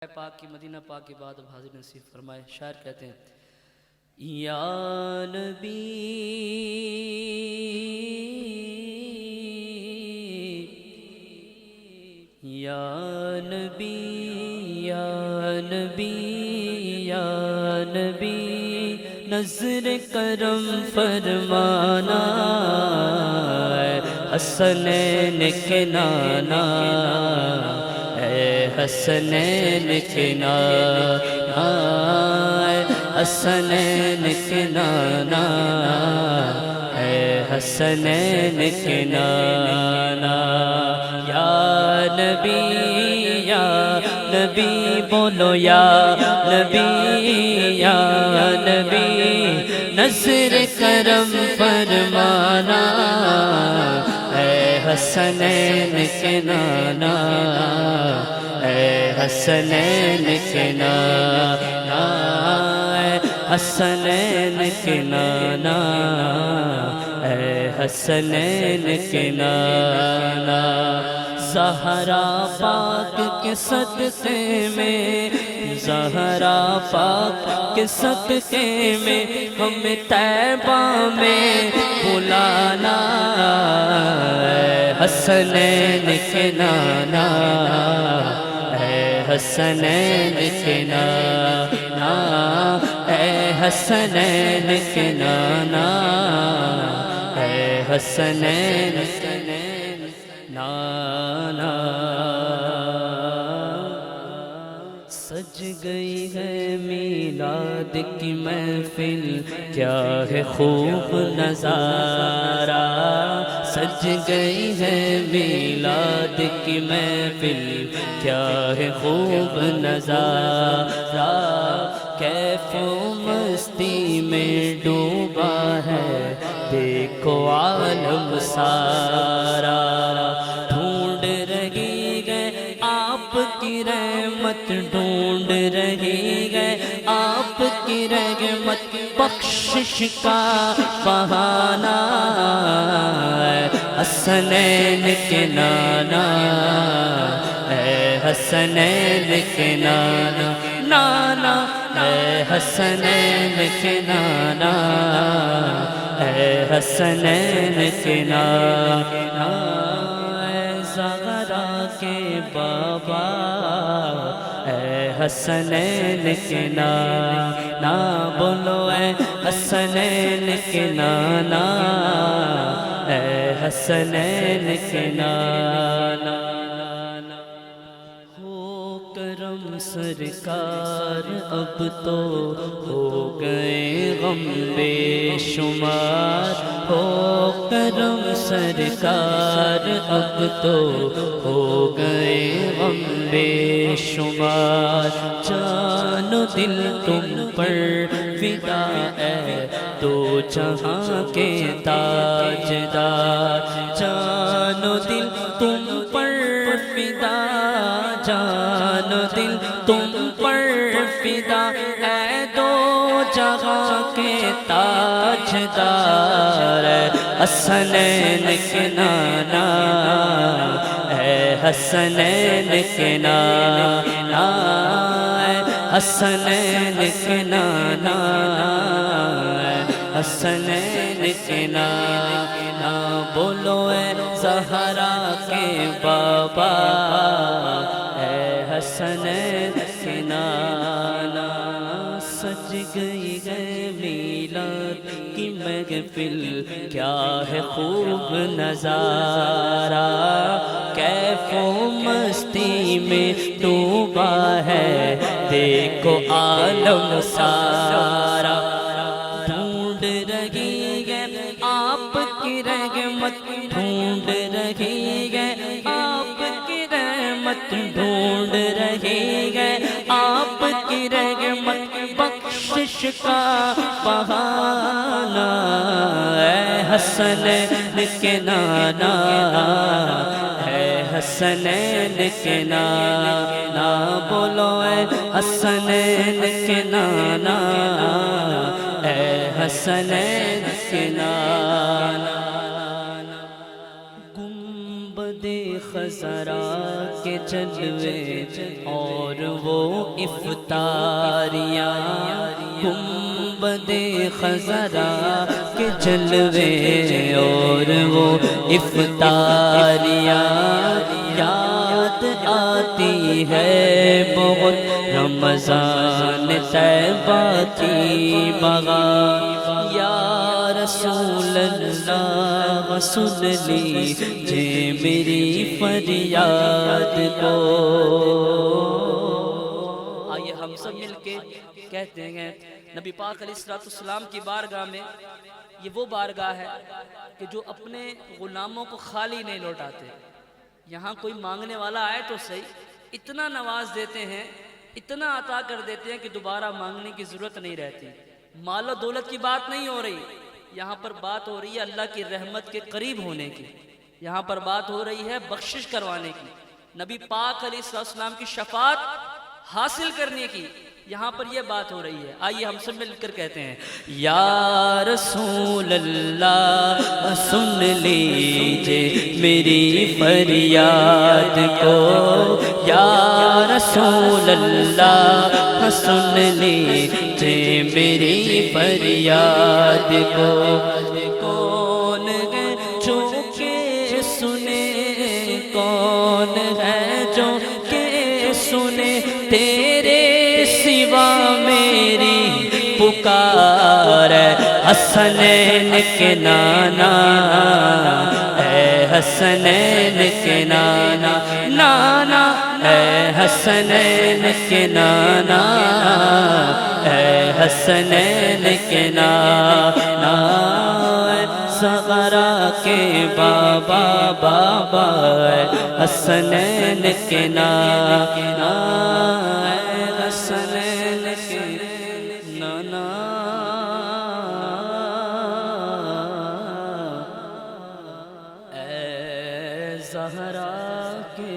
پاک کی مدینہ پاک کی بات اب حاضر نصیب فرمائے۔ شاعر کہتے ہیں یا نبی یا نبی یا نبی یا نبی نظر کرم فرمانا حسنین کے نانا حسنین کے نانا حسنین کے نانا حسنین کے نانا یا نبی بولو یا نبی نظر کرم فرمانا حسنین کے نانا حسنین کے نانا حسنین کے نانا حسنین کے نانا زہرا پاک کے صدقے میں زہرا پاک کے صدقے میں ہمیں طیبہ میں بلانا حسنین کے نانا حسنین کے نانا حسنین کے نانا حسنین کے نانا سج گئی ہے میلاد کی محفل کیا ہے خوب نظارہ سج گئی ہے میلاد کی محفل کیا ہے خوب نظارہ کیف و مستی میں ڈوبا ہے دیکھو عالم سارا ڈھونڈ رہی گئے آپ کی رحمت ڈھونڈ رہی گئے آپ کی رحمت بخشش کا بہانہ حسنین کے نانا حسنین کے نانا نانا حسنین کے نانا حسنین کے نانا زہرا کے بابا حسنین کے نانا بولو حسنین کے نانا حسنین کے نانا کرم سرکار اب تو ہو گئے غم بے شمار ہو کرم سرکار اب تو ہو گئے غم بے شمار جان و دل تم پر فدا ہے دو جہاں کے تاجدار جان و دل تم پر فدا جان و دل تم پر فدا ہے دو جہاں کے تاجدار حسنین کے نانا حسنین کے نانا حسنین کے نانا حسنین کے نانا بولو زہرا کے بابا حسنین کے نانا سج گئی ہے میلاد کی محفل کیا ہے خوب نظارہ کیف و مستی میں ڈوبا ہے دیکھو عالم سارا ڈھونڈ رہی ہے آپ کی رحمت ڈھونڈ رہی ہے آپ کی رحمت ڈھونڈ رہی ہے آپ کی رحمت بخشش کا بہانہ حسنین کے نانا حسنین کے نانا بولو حسنین کے نانا حسنین کے نانا گنبد خزرا کے جلوے اور وہ افطاریاں، گنبد خزرا کے جلوے اور وہ افطاریاں، یاد آتی ہے بہت رمضان طیبہ کی بہار۔ یا رسول اللہ سن لیجیے میری فریاد کو۔ آئیے ہم سب مل کے کہتے ہیں، نبی پاک علیہ السلام کی بارگاہ میں، یہ وہ بارگاہ ہے کہ جو اپنے غلاموں کو خالی نہیں لوٹاتے۔ یہاں کوئی مانگنے والا آئے تو صحیح، اتنا نواز دیتے ہیں، اتنا عطا کر دیتے ہیں کہ دوبارہ مانگنے کی ضرورت نہیں رہتی۔ مال و دولت کی بات نہیں ہو رہی، یہاں پر بات ہو رہی ہے اللہ کی رحمت کے قریب ہونے کی، یہاں پر بات ہو رہی ہے بخشش کروانے کی، نبی پاک علیہ السلام کی شفاعت حاصل کرنے کی، یہاں پر یہ بات ہو رہی ہے۔ آئیے ہم سب مل کر کہتے ہیں، یا رسول اللہ سن لیجیے میری فریاد کو، یا رسول اللہ سن لیجیے میری فریاد کو۔ کون ہے جو کہ سنے، کون ہے جو کہ سنے تیرے سوا میری پکار ہے۔ حسنین کے نانا، اے حسنین کے نانا، نانا اے حسنین کے نانا، اے حسنین کے نانا، صغرا کے بابا بابا، اے حسنین کے نانا، اے حسنین کے نانا، اے زہرا کے